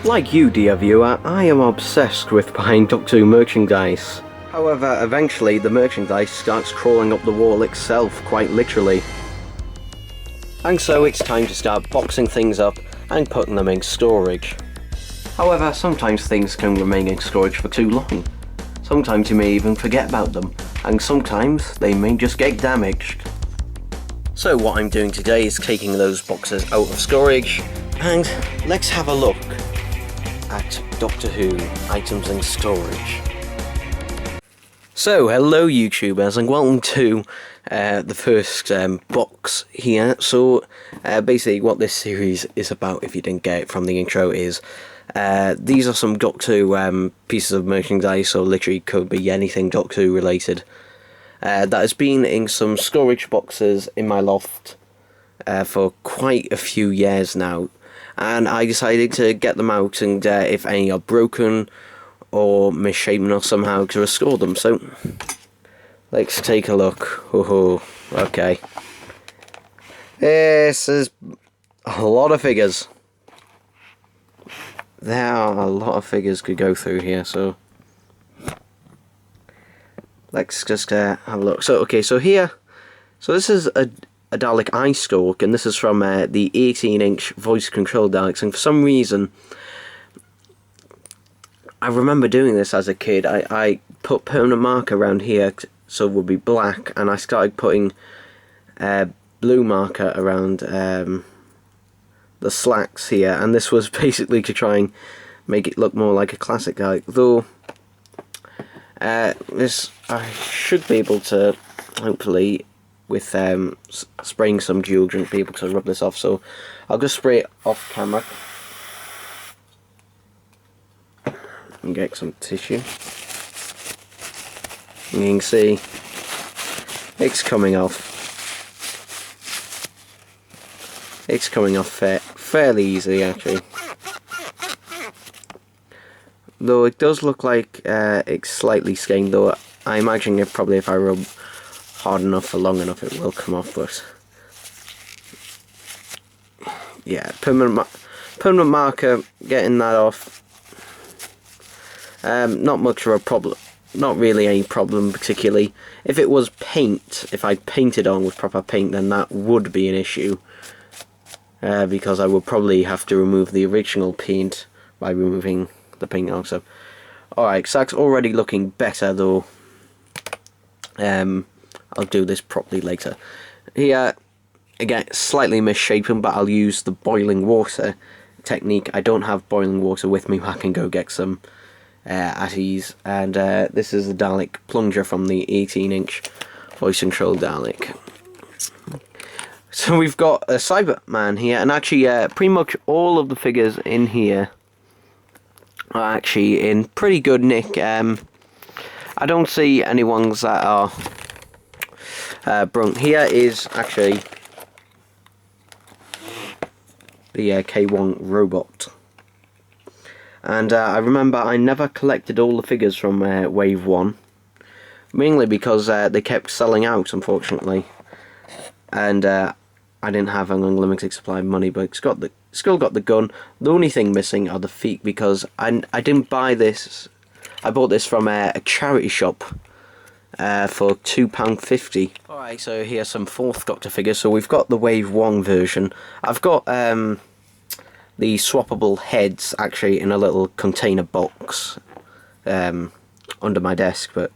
Like you, dear viewer, I am obsessed with buying Doctor Who merchandise. However, eventually the merchandise starts crawling up the wall itself, quite literally. And so it's time to start boxing things up and putting them in storage. However, sometimes things can remain in storage for too long. Sometimes you may even forget about them, and sometimes they may just get damaged. So what I'm doing today is taking those boxes out of storage, and let's have a look at Doctor Who items in storage. So, hello YouTubers, and welcome to the first box here. So, basically what this series is about, if you didn't get it from the intro, is these are some Doctor Who pieces of merchandise, so literally could be anything Doctor Who related, that has been in some storage boxes in my loft for quite a few years now. And I decided to get them out, and if any are broken or misshapen or somehow, to restore them. So let's take a look. Oh, okay. This is a lot of figures. There are a lot of figures to go through here, so let's just have a look. So okay, so here, so this is a Dalek eye stalk, and this is from the 18-inch voice control Daleks, and for some reason I remember doing this as a kid. I put permanent marker around here so it would be black, and I started putting blue marker around the slacks here, and this was basically to try and make it look more like a classic Dalek, though this I should be able to, hopefully, with spraying some deodorant, be able to rub this off. So I'll just spray it off camera and get some tissue. And you can see it's coming off. It's coming off fairly easily, actually. Though it does look like it's slightly stained, though I imagine if I rub hard enough for long enough it will come off, but yeah, permanent marker, getting that off. Not much of a problem, not really any problem particularly. If it was paint, if I painted on with proper paint, then that would be an issue, because I would probably have to remove the original paint by removing the paint also. Alright, so that's already looking better, though I'll do this properly later. Here, again, slightly misshapen, but I'll use the boiling water technique. I don't have boiling water with me, I can go get some at ease. And this is the Dalek plunger from the 18-inch voice control Dalek. So we've got a Cyberman here, and actually pretty much all of the figures in here are actually in pretty good nick. I don't see any ones that are broken. Here is actually the K1 robot, and I remember I never collected all the figures from Wave 1, mainly because they kept selling out, unfortunately, and I didn't have an unlimited supply of money, but it's still got the gun. The only thing missing are the feet, because I didn't buy this. I bought this from a charity shop for £2.50. Alright, so here's some 4th Doctor figures. So we've got the Wave 1 version. I've got the swappable heads actually in a little container box under my desk. But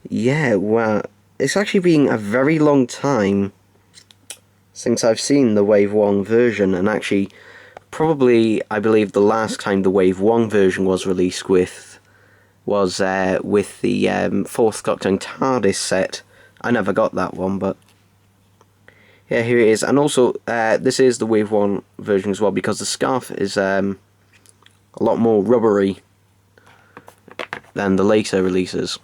yeah, well, it's actually been a very long time since I've seen the Wave 1 version, and actually probably, I believe the last time the Wave 1 version was released was with the 4th Doctor and TARDIS set. I never got that one, but yeah, here it is. And also, this is the Wave 1 version as well, because the scarf is a lot more rubbery than the later releases.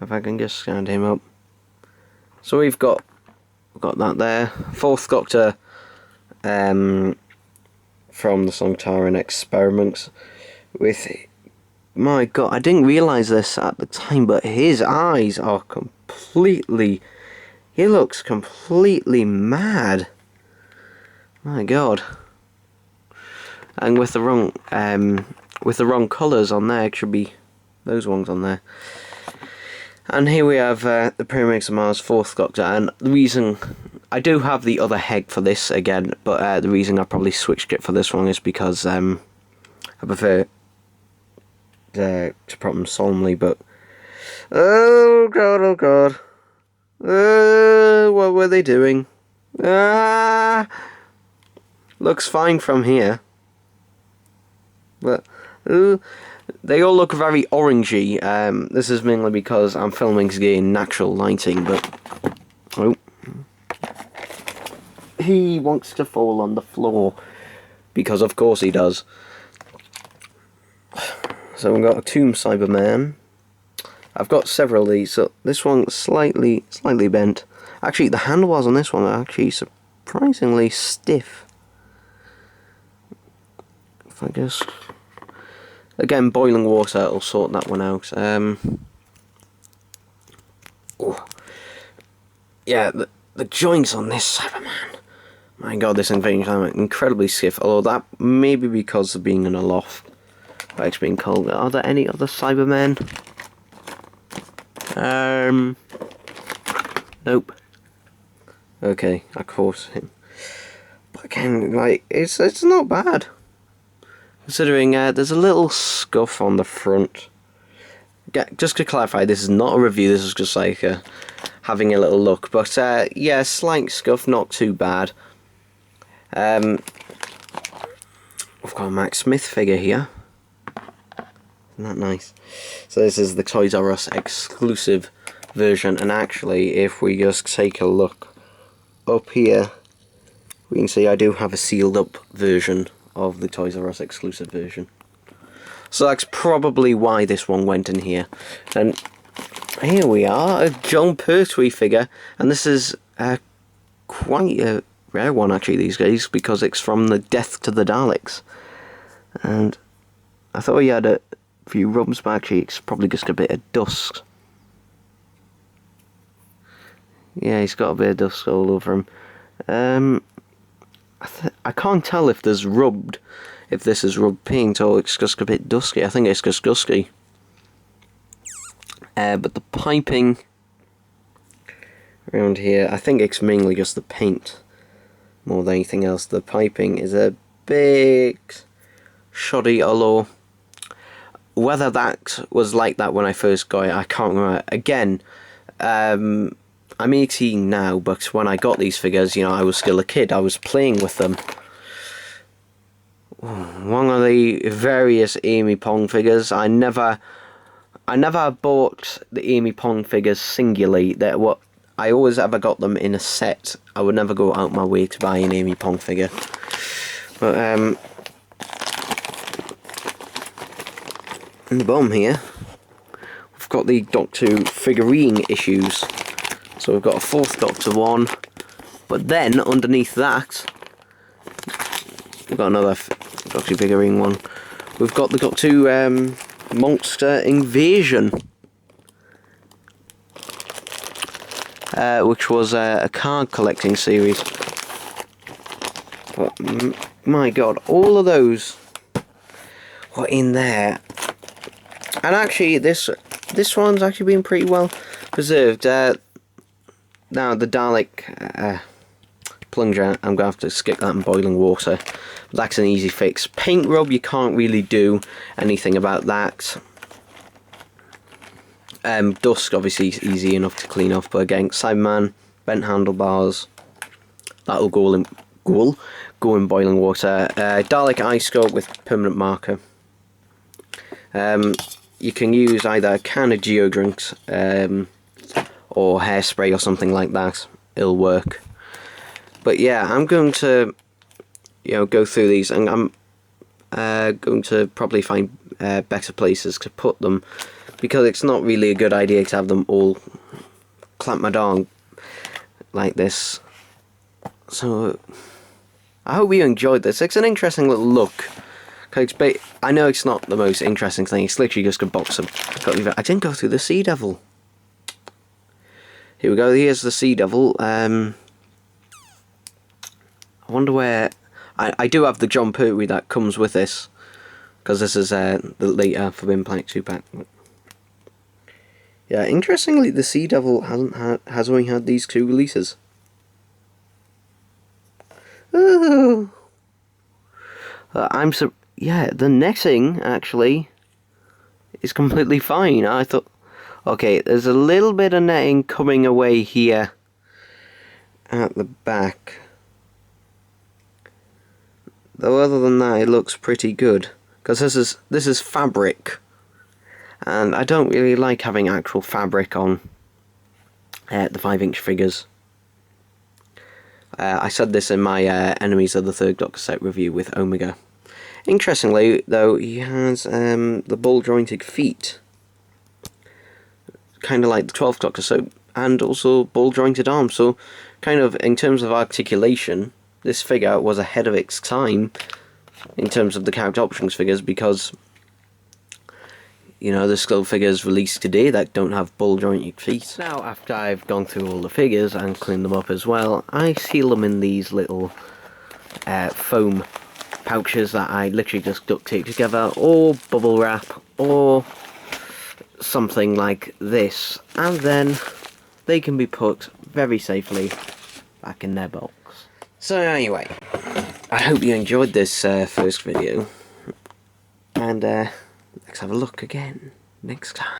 If I can just stand him up. So we've got that there. 4th Doctor from the song Taran Experiments. With, my god, I didn't realise this at the time, but his eyes are completely, he looks completely mad. My god. and with the wrong colours on there, it should be those ones on there. And here we have the Pyramids of Mars 4th Doctor, and the reason I do have the other head for this again, but the reason I probably switched it for this one is because I prefer to prop them solemnly. But oh god, what were they doing? Looks fine from here, but they all look very orangey. This is mainly because I'm filming in natural lighting, but oh, he wants to fall on the floor, because of course he does. So we've got a Tomb Cyberman. I've got several of these. So this one's slightly bent. Actually, the handlebars on this one are actually surprisingly stiff. If I just... Again, boiling water will sort that one out. Yeah, the joints on this Cyberman. My god, this thing are incredibly stiff. Although that may be because of being in a loft. But it's being cold. Are there any other Cybermen? Nope. Okay, I caught him. But again, like, it's not bad. Considering there's a little scuff on the front. Just to clarify, this is not a review, this is just like having a little look. But yeah, slight scuff, not too bad. We've got a Max Smith figure here. Isn't that nice? So this is the Toys R Us exclusive version. And actually, if we just take a look up here, we can see I do have a sealed up version of the Toys R Us exclusive version. So that's probably why this one went in here. And here we are, a John Pertwee figure, and this is quite a rare one actually these days, because it's from the Death to the Daleks. And I thought he had a few rubs, but actually it's probably just a bit of dust. Yeah, he's got a bit of dust all over him. I can't tell if this is rubbed paint or it's just a bit dusky. I think it's just dusky. But the piping around here, I think it's mainly just the paint more than anything else. The piping is a bit shoddy, although whether that was like that when I first got it, I can't remember. Again, I'm 18 now, but when I got these figures, you know, I was still a kid. I was playing with them. One of the various Amy Pong figures. I never bought the Amy Pong figures singularly. I always ever got them in a set. I would never go out my way to buy an Amy Pong figure. But in the bottom here, we've got the Doctor Who figurine issues. So we've got a 4th Doctor one, but then underneath that, we've got another Doctor Who figurine one. We've got the Doctor Who Monster Invasion, which was a card collecting series. But my god, all of those were in there. And actually, this one's actually been pretty well preserved. Now the Dalek plunger, I'm going to have to skip that in boiling water. That's an easy fix. Paint rub, you can't really do anything about that. Dust, obviously, is easy enough to clean off, but again, Cyberman, bent handlebars, that'll go in boiling water. Dalek eye sculpt with permanent marker. You can use either a can of deodorant, or hairspray or something like that. It'll work. But yeah, I'm going to, go through these, and I'm going to probably find better places to put them, because it's not really a good idea to have them all clamped down like this. So I hope you enjoyed this. It's an interesting little look. I know it's not the most interesting thing. It's literally just a box of. I didn't go through the Sea Devil. Here we go, here's the Sea Devil. I wonder where... I do have the John Pertwee that comes with this, because this is the later Forbidden Planet 2-pack. Yeah, interestingly, the Sea Devil has only had these 2 releases. Oh. Yeah, the netting actually is completely fine. I thought, okay, there's a little bit of netting coming away here at the back, though other than that it looks pretty good, because this is fabric, and I don't really like having actual fabric on the 5-inch figures. I said this in my Enemies of the Third Doctor set review with Omega. Interestingly, though, he has the ball-jointed feet, kind of like the 12th Doctor, so, and also ball-jointed arms, so kind of in terms of articulation, this figure was ahead of its time in terms of the character options figures, because, you know, there's still figures released today that don't have ball-jointed feet. Now, after I've gone through all the figures and cleaned them up as well, I seal them in these little foam pouches that I literally just duct tape together, or bubble wrap, or something like this, and then they can be put very safely back in their box. So anyway, I hope you enjoyed this first video, and let's have a look again next time.